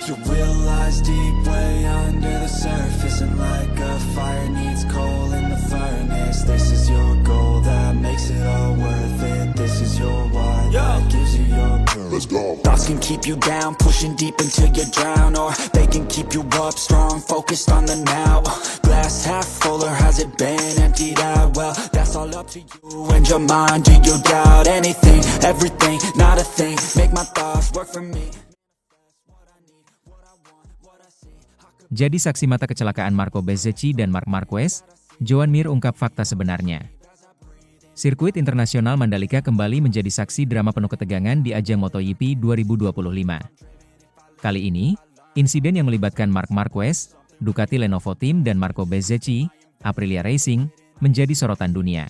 You realize deep way under the surface, and like a fire needs coal in the furnace. This is your goal that makes it all worth it. This is your why that gives you your purpose. Let's go. Thoughts can keep you down, pushing deep until you drown, or they can keep you up strong, focused on the now. Glass half full, or has it been emptied out? Well, that's all up to you and your mind. Do you doubt anything, everything, not a thing? Make my thoughts work for me. Jadi saksi mata kecelakaan Marco Bezzecchi dan Marc Marquez, Joan Mir ungkap fakta sebenarnya. Sirkuit Internasional Mandalika kembali menjadi saksi drama penuh ketegangan di ajang MotoGP 2025. Kali ini, insiden yang melibatkan Marc Marquez, Ducati Lenovo Team dan Marco Bezzecchi, Aprilia Racing, menjadi sorotan dunia.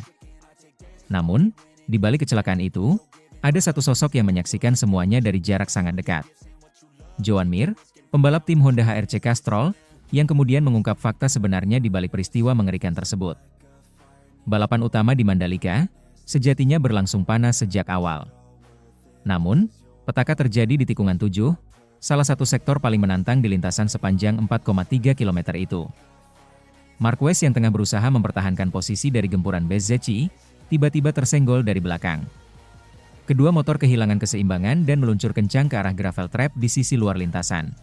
Namun, di balik kecelakaan itu, ada satu sosok yang menyaksikan semuanya dari jarak sangat dekat. Joan Mir, pembalap tim Honda HRC Castrol, yang kemudian mengungkap fakta sebenarnya di balik peristiwa mengerikan tersebut. Balapan utama di Mandalika, sejatinya berlangsung panas sejak awal. Namun, petaka terjadi di tikungan 7, salah satu sektor paling menantang di lintasan sepanjang 4,3 km itu. Marquez yang tengah berusaha mempertahankan posisi dari gempuran Bezzecchi, tiba-tiba tersenggol dari belakang. Kedua motor kehilangan keseimbangan dan meluncur kencang ke arah gravel trap di sisi luar lintasan.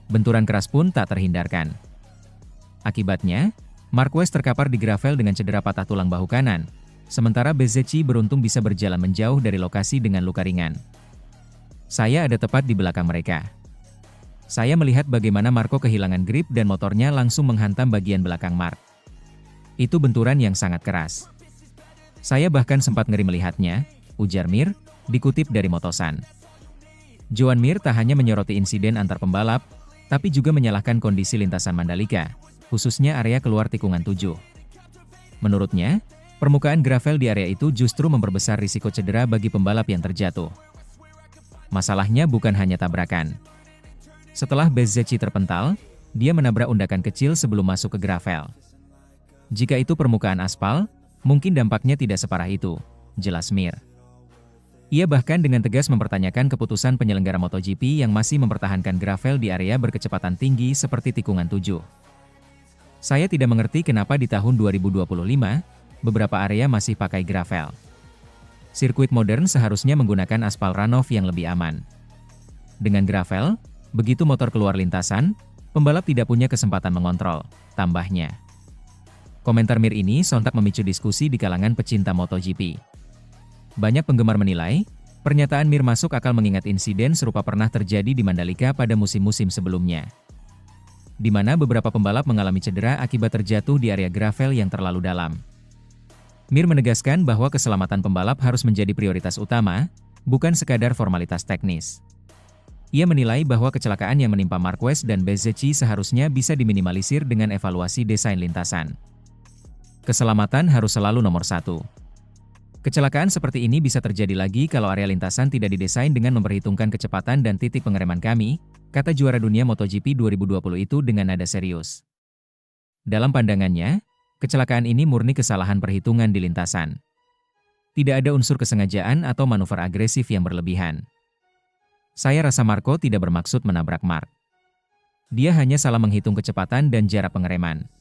Benturan keras pun tak terhindarkan. Akibatnya, Marquez terkapar di gravel dengan cedera patah tulang bahu kanan, sementara Bezzecchi beruntung bisa berjalan menjauh dari lokasi dengan luka ringan. Saya ada tepat di belakang mereka. Saya melihat bagaimana Marco kehilangan grip dan motornya langsung menghantam bagian belakang Marc. Itu benturan yang sangat keras. Saya bahkan sempat ngeri melihatnya, ujar Mir, dikutip dari Motosan. Joan Mir tak hanya menyoroti insiden antar pembalap, tapi juga menyalahkan kondisi lintasan Mandalika, khususnya area keluar tikungan 7. Menurutnya, permukaan gravel di area itu justru memperbesar risiko cedera bagi pembalap yang terjatuh. Masalahnya bukan hanya tabrakan. Setelah Bezzecchi terpental, dia menabrak undakan kecil sebelum masuk ke gravel. Jika itu permukaan aspal, mungkin dampaknya tidak separah itu, jelas Mir. Ia bahkan dengan tegas mempertanyakan keputusan penyelenggara MotoGP yang masih mempertahankan gravel di area berkecepatan tinggi seperti tikungan 7. Saya tidak mengerti kenapa di tahun 2025, beberapa area masih pakai gravel. Sirkuit modern seharusnya menggunakan aspal runoff yang lebih aman. Dengan gravel, begitu motor keluar lintasan, pembalap tidak punya kesempatan mengontrol, tambahnya. Komentar Mir ini sontak memicu diskusi di kalangan pecinta MotoGP. Banyak penggemar menilai, pernyataan Mir masuk akal mengingat insiden serupa pernah terjadi di Mandalika pada musim-musim sebelumnya, di mana beberapa pembalap mengalami cedera akibat terjatuh di area gravel yang terlalu dalam. Mir menegaskan bahwa keselamatan pembalap harus menjadi prioritas utama, bukan sekadar formalitas teknis. Ia menilai bahwa kecelakaan yang menimpa Marquez dan Bezzecchi seharusnya bisa diminimalisir dengan evaluasi desain lintasan. Keselamatan harus selalu nomor satu. Kecelakaan seperti ini bisa terjadi lagi kalau area lintasan tidak didesain dengan memperhitungkan kecepatan dan titik pengereman kami, kata juara dunia MotoGP 2020 itu dengan nada serius. Dalam pandangannya, kecelakaan ini murni kesalahan perhitungan di lintasan. Tidak ada unsur kesengajaan atau manuver agresif yang berlebihan. Saya rasa Marco tidak bermaksud menabrak Marc. Dia hanya salah menghitung kecepatan dan jarak pengereman.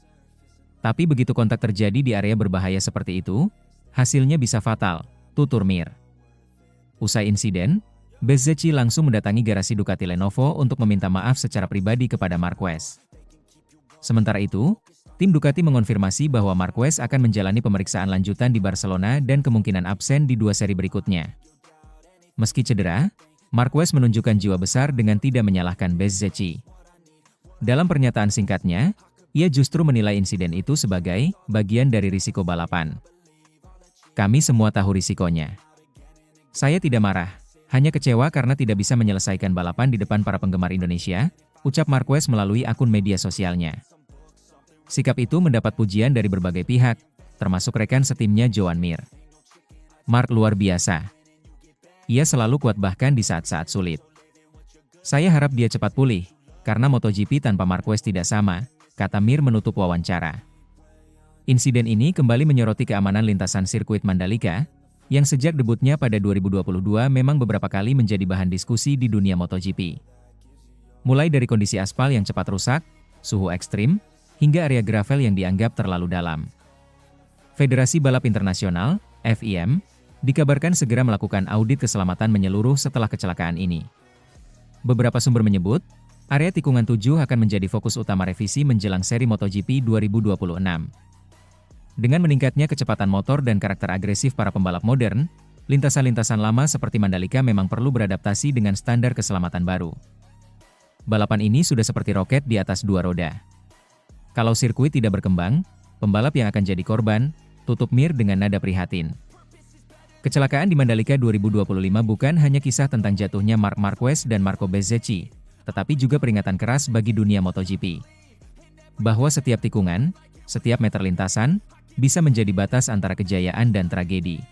Tapi begitu kontak terjadi di area berbahaya seperti itu, hasilnya bisa fatal, tutur Mir. Usai insiden, Bezzecchi langsung mendatangi garasi Ducati Lenovo untuk meminta maaf secara pribadi kepada Marquez. Sementara itu, tim Ducati mengonfirmasi bahwa Marquez akan menjalani pemeriksaan lanjutan di Barcelona dan kemungkinan absen di 2 seri berikutnya. Meski cedera, Marquez menunjukkan jiwa besar dengan tidak menyalahkan Bezzecchi. Dalam pernyataan singkatnya, ia justru menilai insiden itu sebagai bagian dari risiko balapan. Kami semua tahu risikonya. Saya tidak marah, hanya kecewa karena tidak bisa menyelesaikan balapan di depan para penggemar Indonesia, ucap Marquez melalui akun media sosialnya. Sikap itu mendapat pujian dari berbagai pihak, termasuk rekan setimnya Joan Mir. Marc luar biasa. Ia selalu kuat bahkan di saat-saat sulit. Saya harap dia cepat pulih, karena MotoGP tanpa Marquez tidak sama, kata Mir menutup wawancara. Insiden ini kembali menyoroti keamanan lintasan sirkuit Mandalika, yang sejak debutnya pada 2022 memang beberapa kali menjadi bahan diskusi di dunia MotoGP. Mulai dari kondisi aspal yang cepat rusak, suhu ekstrim, hingga area gravel yang dianggap terlalu dalam. Federasi Balap Internasional, FIM, dikabarkan segera melakukan audit keselamatan menyeluruh setelah kecelakaan ini. Beberapa sumber menyebut, area tikungan 7 akan menjadi fokus utama revisi menjelang seri MotoGP 2026. Dengan meningkatnya kecepatan motor dan karakter agresif para pembalap modern, lintasan-lintasan lama seperti Mandalika memang perlu beradaptasi dengan standar keselamatan baru. Balapan ini sudah seperti roket di atas dua roda. Kalau sirkuit tidak berkembang, pembalap yang akan jadi korban, tutup Mir dengan nada prihatin. Kecelakaan di Mandalika 2025 bukan hanya kisah tentang jatuhnya Marc Marquez dan Marco Bezzecchi, tetapi juga peringatan keras bagi dunia MotoGP. Bahwa setiap tikungan, setiap meter lintasan, bisa menjadi batas antara kejayaan dan tragedi.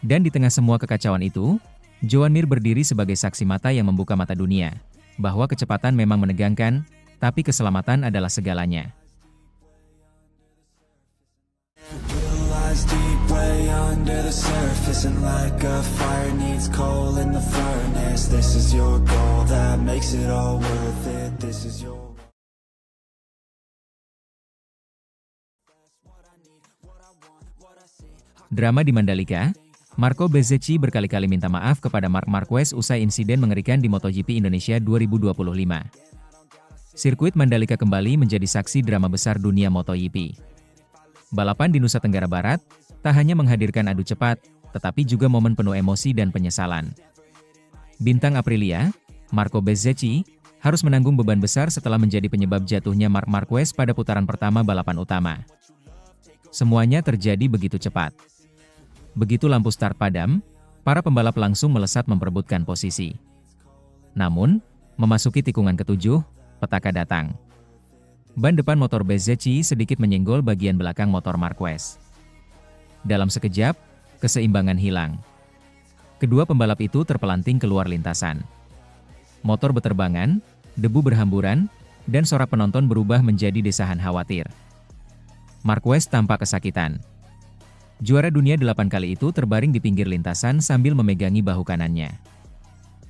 Dan di tengah semua kekacauan itu, Joan Mir berdiri sebagai saksi mata yang membuka mata dunia, bahwa kecepatan memang menegangkan, tapi keselamatan adalah segalanya. Deep way under the surface, and like a fire needs coal in the furnace. This is your goal that makes it all worth it. This is your Drama di Mandalika, Marco Bezzecchi berkali-kali minta maaf kepada Marc Marquez usai insiden mengerikan di MotoGP Indonesia 2025. Sirkuit Mandalika kembali menjadi saksi drama besar dunia MotoGP. Balapan di Nusa Tenggara Barat, tak hanya menghadirkan adu cepat, tetapi juga momen penuh emosi dan penyesalan. Bintang Aprilia, Marco Bezzecchi, harus menanggung beban besar setelah menjadi penyebab jatuhnya Marc Marquez pada putaran pertama balapan utama. Semuanya terjadi begitu cepat. Begitu lampu start padam, para pembalap langsung melesat memperebutkan posisi. Namun, memasuki tikungan ketujuh, petaka datang. Ban depan motor Bezzecchi sedikit menyenggol bagian belakang motor Marquez. Dalam sekejap, keseimbangan hilang. Kedua pembalap itu terpelanting keluar lintasan. Motor beterbangan, debu berhamburan, dan sorak penonton berubah menjadi desahan khawatir. Marquez tampak kesakitan. Juara dunia 8 kali itu terbaring di pinggir lintasan sambil memegangi bahu kanannya.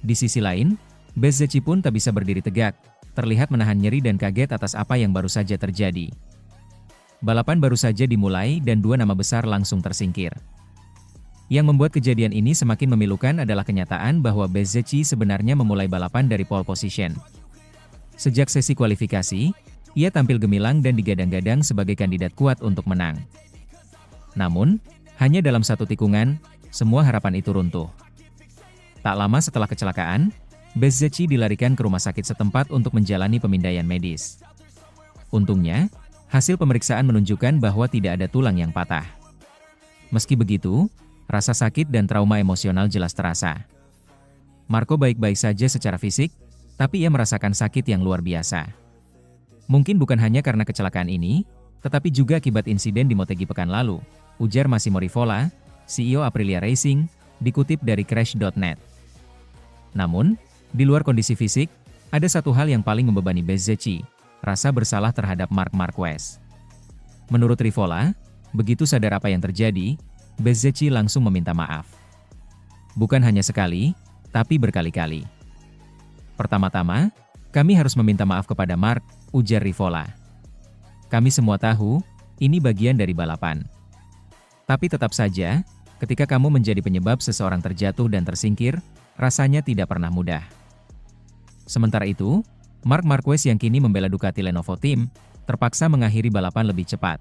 Di sisi lain, Bezzecchi pun tak bisa berdiri tegak, terlihat menahan nyeri dan kaget atas apa yang baru saja terjadi. Balapan baru saja dimulai dan dua nama besar langsung tersingkir. Yang membuat kejadian ini semakin memilukan adalah kenyataan bahwa Bezzecchi sebenarnya memulai balapan dari pole position. Sejak sesi kualifikasi, ia tampil gemilang dan digadang-gadang sebagai kandidat kuat untuk menang. Namun, hanya dalam satu tikungan, semua harapan itu runtuh. Tak lama setelah kecelakaan, Bezzecchi dilarikan ke rumah sakit setempat untuk menjalani pemindaian medis. Untungnya, hasil pemeriksaan menunjukkan bahwa tidak ada tulang yang patah. Meski begitu, rasa sakit dan trauma emosional jelas terasa. Marco baik-baik saja secara fisik, tapi ia merasakan sakit yang luar biasa. Mungkin bukan hanya karena kecelakaan ini, tetapi juga akibat insiden di Motegi pekan lalu, ujar Massimo Rivola, CEO Aprilia Racing, dikutip dari Crash.net. Namun, di luar kondisi fisik, ada satu hal yang paling membebani Bezzecchi, rasa bersalah terhadap Marc Marquez. Menurut Rivola, begitu sadar apa yang terjadi, Bezzecchi langsung meminta maaf. Bukan hanya sekali, tapi berkali-kali. Pertama-tama, kami harus meminta maaf kepada Marc, ujar Rivola. Kami semua tahu, ini bagian dari balapan. Tapi tetap saja, ketika kamu menjadi penyebab seseorang terjatuh dan tersingkir, rasanya tidak pernah mudah. Sementara itu, Marc Marquez yang kini membela Ducati Lenovo Team, terpaksa mengakhiri balapan lebih cepat.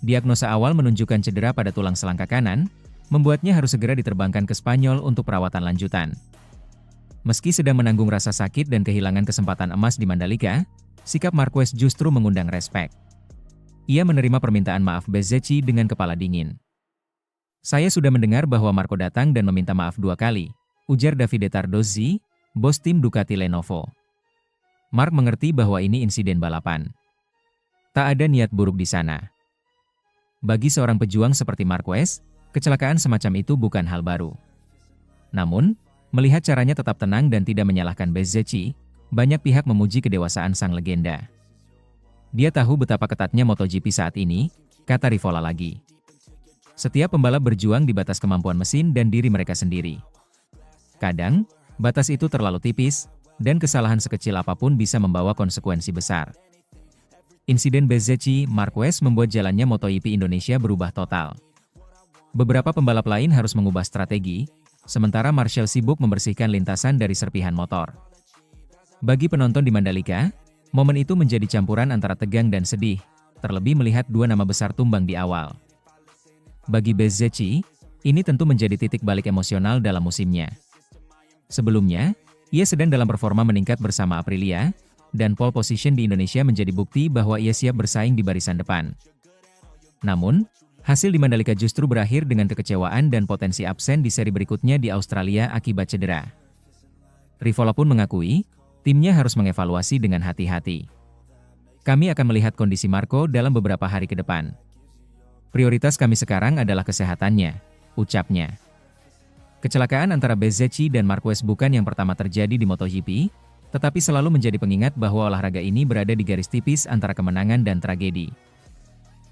Diagnosa awal menunjukkan cedera pada tulang selangka kanan, membuatnya harus segera diterbangkan ke Spanyol untuk perawatan lanjutan. Meski sedang menanggung rasa sakit dan kehilangan kesempatan emas di Mandalika, sikap Marquez justru mengundang respek. Ia menerima permintaan maaf Bezzecchi dengan kepala dingin. Saya sudah mendengar bahwa Marco datang dan meminta maaf 2 kali, ujar Davide Tardozzi, bos tim Ducati Lenovo. Marc mengerti bahwa ini insiden balapan. Tak ada niat buruk di sana. Bagi seorang pejuang seperti Marquez, kecelakaan semacam itu bukan hal baru. Namun, melihat caranya tetap tenang dan tidak menyalahkan Bezzecchi, banyak pihak memuji kedewasaan sang legenda. Dia tahu betapa ketatnya MotoGP saat ini, kata Rivola lagi. Setiap pembalap berjuang di batas kemampuan mesin dan diri mereka sendiri. Kadang, batas itu terlalu tipis, dan kesalahan sekecil apapun bisa membawa konsekuensi besar. Insiden Bezzecchi Marquez membuat jalannya MotoGP Indonesia berubah total. Beberapa pembalap lain harus mengubah strategi, sementara Marshall sibuk membersihkan lintasan dari serpihan motor. Bagi penonton di Mandalika, momen itu menjadi campuran antara tegang dan sedih, terlebih melihat dua nama besar tumbang di awal. Bagi Bezzecchi, ini tentu menjadi titik balik emosional dalam musimnya. Sebelumnya, ia sedang dalam performa meningkat bersama Aprilia, dan pole position di Indonesia menjadi bukti bahwa ia siap bersaing di barisan depan. Namun, hasil di Mandalika justru berakhir dengan kekecewaan dan potensi absen di seri berikutnya di Australia akibat cedera. Rivola pun mengakui, timnya harus mengevaluasi dengan hati-hati. Kami akan melihat kondisi Marco dalam beberapa hari ke depan. Prioritas kami sekarang adalah kesehatannya, ucapnya. Kecelakaan antara Bezzecchi dan Marquez bukan yang pertama terjadi di MotoGP, tetapi selalu menjadi pengingat bahwa olahraga ini berada di garis tipis antara kemenangan dan tragedi.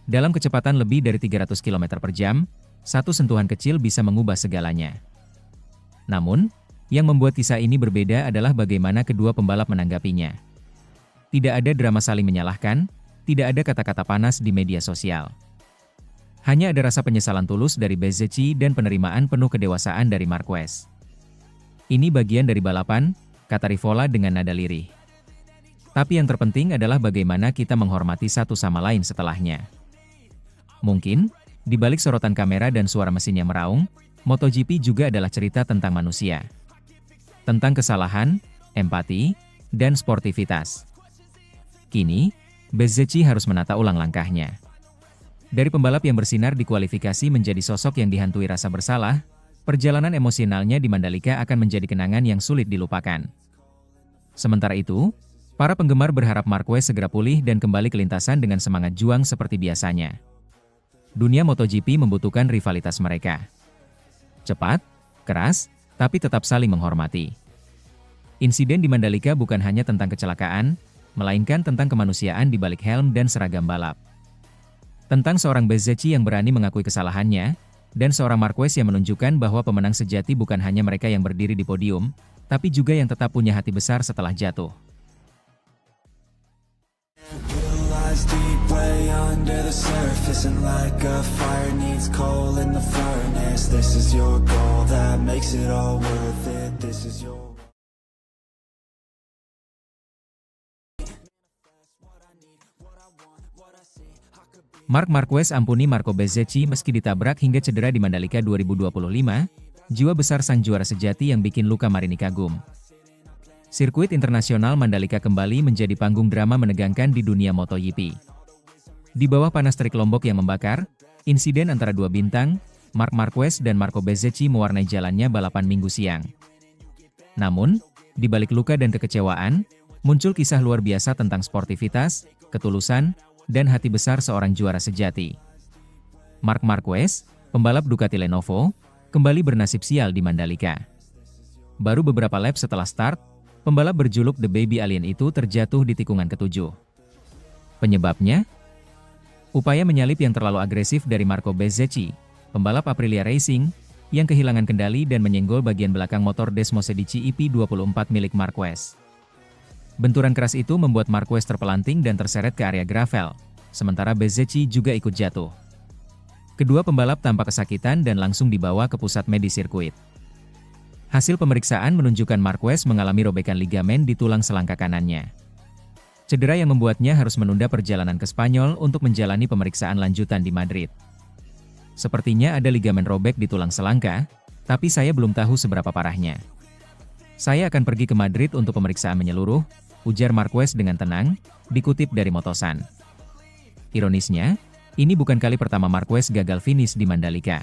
Dalam kecepatan lebih dari 300 km per jam, satu sentuhan kecil bisa mengubah segalanya. Namun, yang membuat kisah ini berbeda adalah bagaimana kedua pembalap menanggapinya. Tidak ada drama saling menyalahkan, tidak ada kata-kata panas di media sosial. Hanya ada rasa penyesalan tulus dari Bezzecchi dan penerimaan penuh kedewasaan dari Marquez. Ini bagian dari balapan, kata Rivola dengan nada lirih. Tapi yang terpenting adalah bagaimana kita menghormati satu sama lain setelahnya. Mungkin, di balik sorotan kamera dan suara mesin yang meraung, MotoGP juga adalah cerita tentang manusia. Tentang kesalahan, empati, dan sportivitas. Kini, Bezzecchi harus menata ulang langkahnya. Dari pembalap yang bersinar di kualifikasi menjadi sosok yang dihantui rasa bersalah, perjalanan emosionalnya di Mandalika akan menjadi kenangan yang sulit dilupakan. Sementara itu, para penggemar berharap Marquez segera pulih dan kembali ke lintasan dengan semangat juang seperti biasanya. Dunia MotoGP membutuhkan rivalitas mereka. Cepat, keras, tapi tetap saling menghormati. Insiden di Mandalika bukan hanya tentang kecelakaan, melainkan tentang kemanusiaan di balik helm dan seragam balap. Tentang seorang Bezzecchi yang berani mengakui kesalahannya, dan seorang Marquez yang menunjukkan bahwa pemenang sejati bukan hanya mereka yang berdiri di podium, tapi juga yang tetap punya hati besar setelah jatuh. Deep way under the surface, and like a fire needs coal in the furnace. This is your goal that makes it all worth it. This is your Marc Marquez ampuni Marco Bezzecchi meski ditabrak hingga cedera di Mandalika 2025, jiwa besar sang juara sejati yang bikin luka Marini kagum. Sirkuit internasional Mandalika kembali menjadi panggung drama menegangkan di dunia MotoGP. Di bawah panas terik Lombok yang membakar, insiden antara dua bintang, Marc Marquez dan Marco Bezzecchi mewarnai jalannya balapan Minggu siang. Namun, di balik luka dan kekecewaan, muncul kisah luar biasa tentang sportivitas, ketulusan, dan hati besar seorang juara sejati. Marc Marquez, pembalap Ducati Lenovo, kembali bernasib sial di Mandalika. Baru beberapa lap setelah start, pembalap berjuluk The Baby Alien itu terjatuh di tikungan ketujuh. Penyebabnya? Upaya menyalip yang terlalu agresif dari Marco Bezzecchi, pembalap Aprilia Racing, yang kehilangan kendali dan menyenggol bagian belakang motor Desmosedici IP24 milik Marquez. Benturan keras itu membuat Marquez terpelanting dan terseret ke area gravel, sementara Bezzecchi juga ikut jatuh. Kedua pembalap tampak kesakitan dan langsung dibawa ke pusat medis sirkuit. Hasil pemeriksaan menunjukkan Marquez mengalami robekan ligamen di tulang selangkah kanannya. Cedera yang membuatnya harus menunda perjalanan ke Spanyol untuk menjalani pemeriksaan lanjutan di Madrid. Sepertinya ada ligamen robek di tulang selangkah, tapi saya belum tahu seberapa parahnya. Saya akan pergi ke Madrid untuk pemeriksaan menyeluruh, ujar Marquez dengan tenang, dikutip dari Motosan. Ironisnya, ini bukan kali pertama Marquez gagal finish di Mandalika.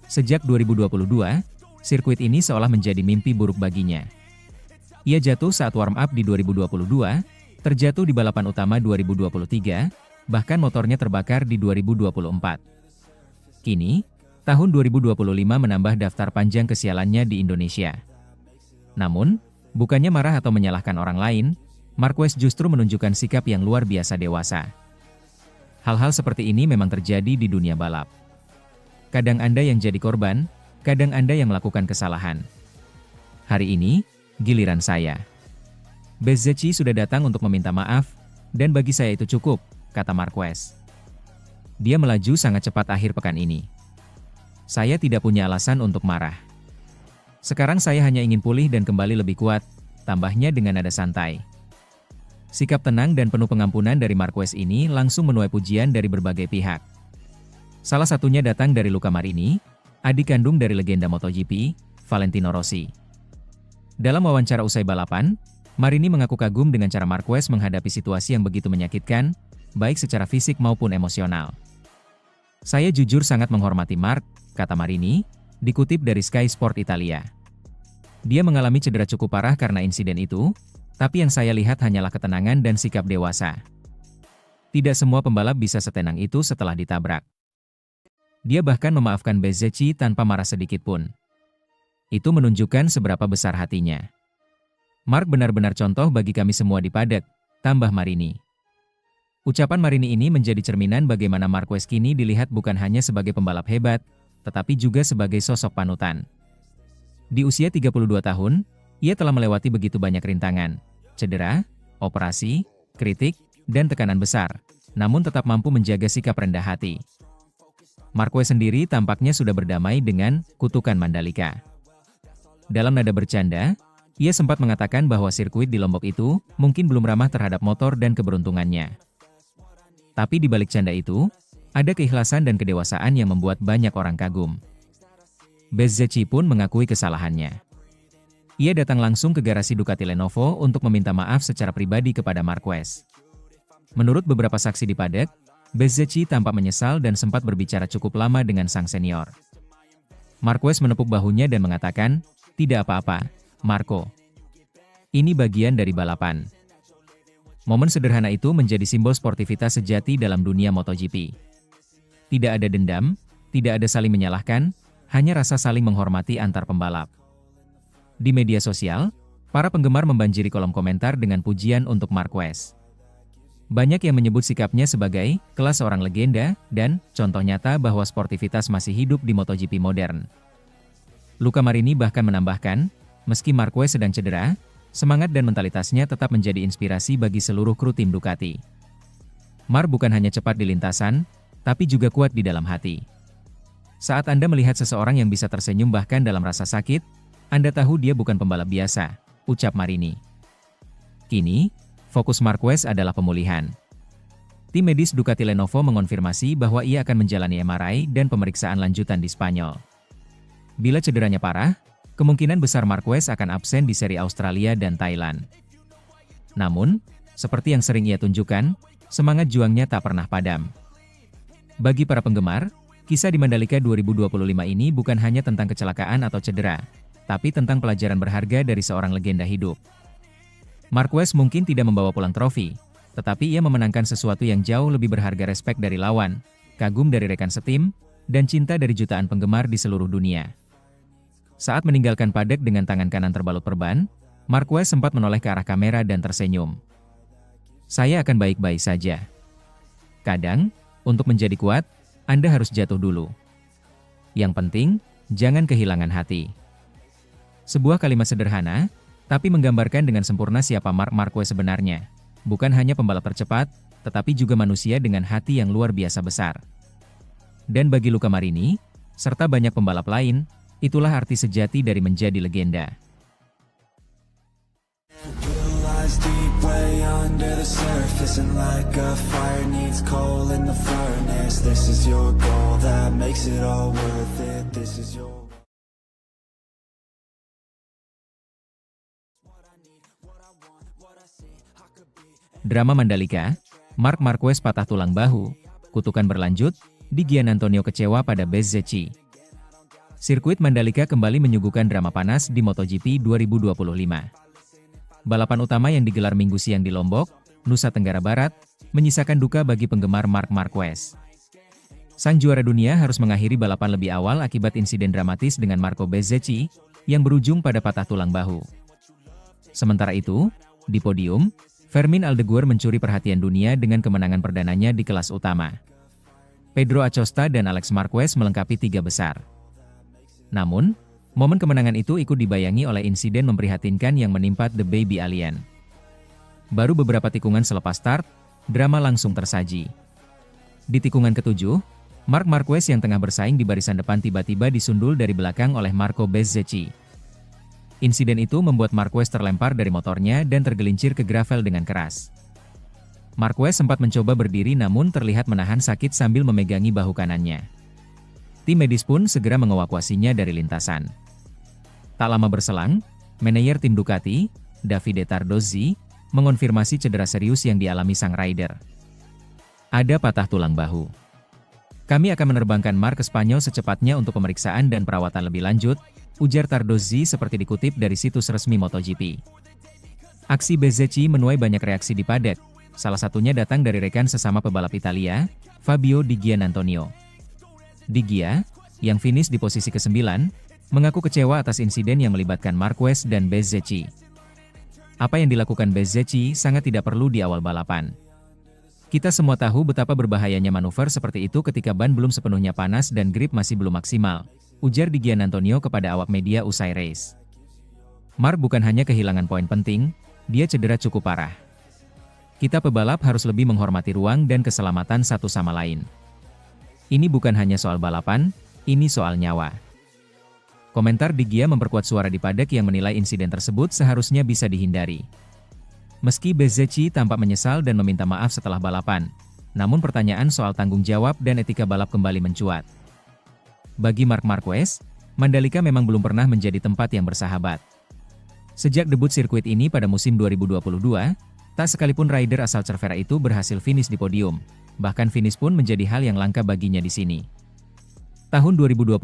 Sejak 2022, sirkuit ini seolah menjadi mimpi buruk baginya. Ia jatuh saat warm-up di 2022, terjatuh di balapan utama 2023, bahkan motornya terbakar di 2024. Kini, tahun 2025 menambah daftar panjang kesialannya di Indonesia. Namun, bukannya marah atau menyalahkan orang lain, Marquez justru menunjukkan sikap yang luar biasa dewasa. Hal-hal seperti ini memang terjadi di dunia balap. Kadang Anda yang jadi korban, kadang Anda yang melakukan kesalahan. Hari ini, giliran saya. Bezzecchi sudah datang untuk meminta maaf, dan bagi saya itu cukup, kata Marquez. Dia melaju sangat cepat akhir pekan ini. Saya tidak punya alasan untuk marah. Sekarang saya hanya ingin pulih dan kembali lebih kuat, tambahnya dengan nada santai. Sikap tenang dan penuh pengampunan dari Marquez ini langsung menuai pujian dari berbagai pihak. Salah satunya datang dari Luca Marini, adik kandung dari legenda MotoGP, Valentino Rossi. Dalam wawancara usai balapan, Marini mengaku kagum dengan cara Marquez menghadapi situasi yang begitu menyakitkan, baik secara fisik maupun emosional. Saya jujur sangat menghormati Mark, kata Marini, dikutip dari Sky Sport Italia. Dia mengalami cedera cukup parah karena insiden itu, tapi yang saya lihat hanyalah ketenangan dan sikap dewasa. Tidak semua pembalap bisa setenang itu setelah ditabrak. Dia bahkan memaafkan Bezzecchi tanpa marah sedikit pun. Itu menunjukkan seberapa besar hatinya. Mark benar-benar contoh bagi kami semua di paddock, tambah Marini. Ucapan Marini ini menjadi cerminan bagaimana Marquez kini dilihat bukan hanya sebagai pembalap hebat, tetapi juga sebagai sosok panutan. Di usia 32 tahun, ia telah melewati begitu banyak rintangan, cedera, operasi, kritik, dan tekanan besar, namun tetap mampu menjaga sikap rendah hati. Marquez sendiri tampaknya sudah berdamai dengan kutukan Mandalika. Dalam nada bercanda, ia sempat mengatakan bahwa sirkuit di Lombok itu mungkin belum ramah terhadap motor dan keberuntungannya. Tapi di balik canda itu, ada keikhlasan dan kedewasaan yang membuat banyak orang kagum. Bezzecchi pun mengakui kesalahannya. Ia datang langsung ke garasi Ducati Lenovo untuk meminta maaf secara pribadi kepada Marquez. Menurut beberapa saksi di paddock, Bezzecchi tampak menyesal dan sempat berbicara cukup lama dengan sang senior. Marquez menepuk bahunya dan mengatakan, "Tidak apa-apa, Marco. Ini bagian dari balapan." Momen sederhana itu menjadi simbol sportivitas sejati dalam dunia MotoGP. Tidak ada dendam, tidak ada saling menyalahkan, hanya rasa saling menghormati antar pembalap. Di media sosial, para penggemar membanjiri kolom komentar dengan pujian untuk Marquez. Banyak yang menyebut sikapnya sebagai kelas seorang legenda dan contoh nyata bahwa sportivitas masih hidup di MotoGP modern. Luca Marini bahkan menambahkan, meski Marquez sedang cedera, semangat dan mentalitasnya tetap menjadi inspirasi bagi seluruh kru tim Ducati. Mark bukan hanya cepat di lintasan, tapi juga kuat di dalam hati. Saat Anda melihat seseorang yang bisa tersenyum bahkan dalam rasa sakit, Anda tahu dia bukan pembalap biasa, ucap Marini. Kini, fokus Marquez adalah pemulihan. Tim medis Ducati Lenovo mengonfirmasi bahwa ia akan menjalani MRI dan pemeriksaan lanjutan di Spanyol. Bila cederanya parah, kemungkinan besar Marquez akan absen di seri Australia dan Thailand. Namun, seperti yang sering ia tunjukkan, semangat juangnya tak pernah padam. Bagi para penggemar, kisah di Mandalika 2025 ini bukan hanya tentang kecelakaan atau cedera, tapi tentang pelajaran berharga dari seorang legenda hidup. Marquez mungkin tidak membawa pulang trofi, tetapi ia memenangkan sesuatu yang jauh lebih berharga: respek dari lawan, kagum dari rekan setim, dan cinta dari jutaan penggemar di seluruh dunia. Saat meninggalkan paddock dengan tangan kanan terbalut perban, Marquez sempat menoleh ke arah kamera dan tersenyum. "Saya akan baik-baik saja. Kadang, untuk menjadi kuat, Anda harus jatuh dulu. Yang penting, jangan kehilangan hati." Sebuah kalimat sederhana, tapi menggambarkan dengan sempurna siapa Marc Marquez sebenarnya. Bukan hanya pembalap tercepat, tetapi juga manusia dengan hati yang luar biasa besar. Dan bagi Luca Marini, serta banyak pembalap lain, itulah arti sejati dari menjadi legenda. Deep way under the surface, and like a fire needs coal in the furnace. This is your goal that makes it all worth it. This is your Drama Mandalika, Marc Marquez patah tulang bahu, kutukan berlanjut, di Gian Antonio kecewa pada Bezzecchi. Sirkuit Mandalika kembali menyuguhkan drama panas di MotoGP 2025. Balapan utama yang digelar Minggu siang di Lombok, Nusa Tenggara Barat, menyisakan duka bagi penggemar Marc Marquez. Sang juara dunia harus mengakhiri balapan lebih awal akibat insiden dramatis dengan Marco Bezzecchi, yang berujung pada patah tulang bahu. Sementara itu, di podium, Fermin Aldeguer mencuri perhatian dunia dengan kemenangan perdananya di kelas utama. Pedro Acosta dan Alex Marquez melengkapi tiga besar. Namun, momen kemenangan itu ikut dibayangi oleh insiden memprihatinkan yang menimpa The Baby Alien. Baru beberapa tikungan selepas start, drama langsung tersaji. Di tikungan ke-7, Marc Marquez yang tengah bersaing di barisan depan tiba-tiba disundul dari belakang oleh Marco Bezzecchi. Insiden itu membuat Marquez terlempar dari motornya dan tergelincir ke gravel dengan keras. Marquez sempat mencoba berdiri namun terlihat menahan sakit sambil memegangi bahu kanannya. Tim medis pun segera mengevakuasinya dari lintasan. Tak lama berselang, manajer tim Ducati, Davide Tardozzi, mengonfirmasi cedera serius yang dialami sang rider. Ada patah tulang bahu. Kami akan menerbangkan Marc ke Spanyol secepatnya untuk pemeriksaan dan perawatan lebih lanjut, ujar Tardozzi seperti dikutip dari situs resmi MotoGP. Aksi Bezzecchi menuai banyak reaksi di paddock, salah satunya datang dari rekan sesama pebalap Italia, Fabio Di Giannantonio. Di Gia, yang finish di posisi ke-9, mengaku kecewa atas insiden yang melibatkan Marquez dan Bezzecchi. Apa yang dilakukan Bezzecchi sangat tidak perlu di awal balapan. Kita semua tahu betapa berbahayanya manuver seperti itu ketika ban belum sepenuhnya panas dan grip masih belum maksimal, ujar Di Giannantonio kepada awak media usai race. Marc bukan hanya kehilangan poin penting, dia cedera cukup parah. Kita pebalap harus lebih menghormati ruang dan keselamatan satu sama lain. Ini bukan hanya soal balapan, ini soal nyawa. Komentar Di Gia memperkuat suara di paddock yang menilai insiden tersebut seharusnya bisa dihindari. Meski Bezzecchi tampak menyesal dan meminta maaf setelah balapan, namun pertanyaan soal tanggung jawab dan etika balap kembali mencuat. Bagi Marc Marquez, Mandalika memang belum pernah menjadi tempat yang bersahabat. Sejak debut sirkuit ini pada musim 2022, tak sekalipun rider asal Cervera itu berhasil finish di podium, bahkan finish pun menjadi hal yang langka baginya di sini. Tahun 2022,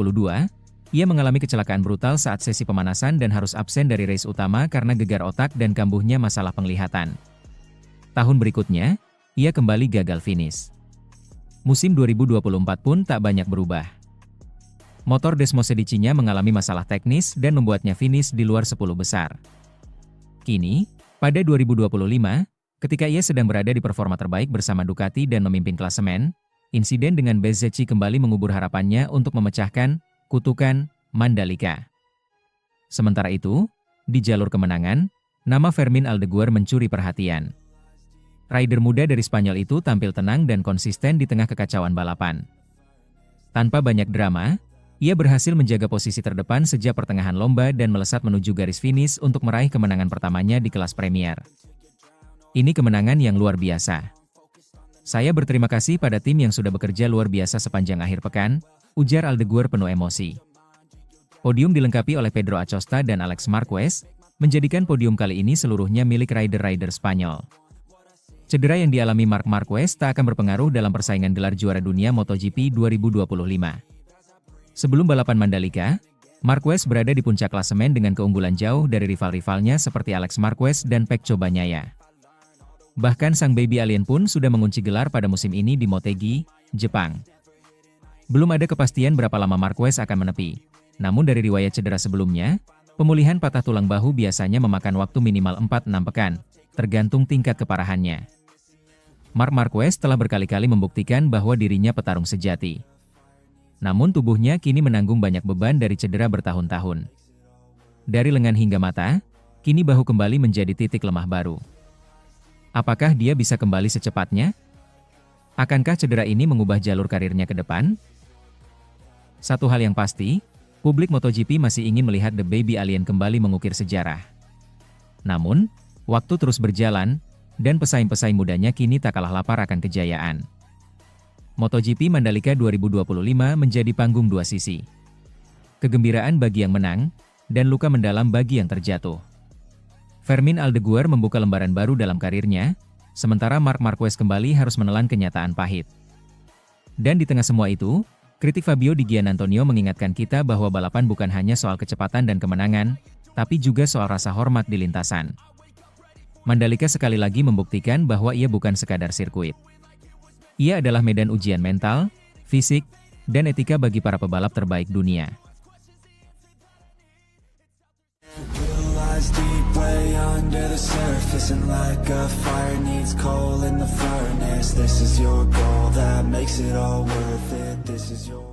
ia mengalami kecelakaan brutal saat sesi pemanasan dan harus absen dari race utama karena gegar otak dan kambuhnya masalah penglihatan. Tahun berikutnya, ia kembali gagal finish. Musim 2024 pun tak banyak berubah. Motor Desmosedici-nya mengalami masalah teknis dan membuatnya finish di luar 10 besar. Kini, pada 2025, ketika ia sedang berada di performa terbaik bersama Ducati dan memimpin klasemen, insiden dengan Bezzecchi kembali mengubur harapannya untuk memecahkan kutukan Mandalika. Sementara itu, di jalur kemenangan, nama Fermin Aldeguer mencuri perhatian. Rider muda dari Spanyol itu tampil tenang dan konsisten di tengah kekacauan balapan. Tanpa banyak drama, ia berhasil menjaga posisi terdepan sejak pertengahan lomba dan melesat menuju garis finish untuk meraih kemenangan pertamanya di kelas Premier. Ini kemenangan yang luar biasa. Saya berterima kasih pada tim yang sudah bekerja luar biasa sepanjang akhir pekan, ujar Aldeguer penuh emosi. Podium dilengkapi oleh Pedro Acosta dan Alex Marquez, menjadikan podium kali ini seluruhnya milik rider-rider Spanyol. Cedera yang dialami Marc Marquez tak akan berpengaruh dalam persaingan gelar juara dunia MotoGP 2025. Sebelum balapan Mandalika, Marquez berada di puncak klasemen dengan keunggulan jauh dari rival-rivalnya seperti Alex Marquez dan Pecco Bagnaia. Bahkan sang baby alien pun sudah mengunci gelar pada musim ini di Motegi, Jepang. Belum ada kepastian berapa lama Marquez akan menepi. Namun dari riwayat cedera sebelumnya, pemulihan patah tulang bahu biasanya memakan waktu minimal 4-6 pekan, tergantung tingkat keparahannya. Marc Marquez telah berkali-kali membuktikan bahwa dirinya petarung sejati. Namun tubuhnya kini menanggung banyak beban dari cedera bertahun-tahun. Dari lengan hingga mata, kini bahu kembali menjadi titik lemah baru. Apakah dia bisa kembali secepatnya? Akankah cedera ini mengubah jalur karirnya ke depan? Satu hal yang pasti, publik MotoGP masih ingin melihat The Baby Alien kembali mengukir sejarah. Namun, waktu terus berjalan, dan pesaing-pesaing mudanya kini tak kalah lapar akan kejayaan. MotoGP Mandalika 2025 menjadi panggung dua sisi. Kegembiraan bagi yang menang, dan luka mendalam bagi yang terjatuh. Fermin Aldeguer membuka lembaran baru dalam karirnya, sementara Marc Marquez kembali harus menelan kenyataan pahit. Dan di tengah semua itu, kritik Fabio Di Giannantonio mengingatkan kita bahwa balapan bukan hanya soal kecepatan dan kemenangan, tapi juga soal rasa hormat di lintasan. Mandalika sekali lagi membuktikan bahwa ia bukan sekadar sirkuit. Ia adalah medan ujian mental, fisik, dan etika bagi para pebalap terbaik dunia. Deep way under the surface, and like a fire needs coal in the furnace. This is your goal that makes it all worth it. This is your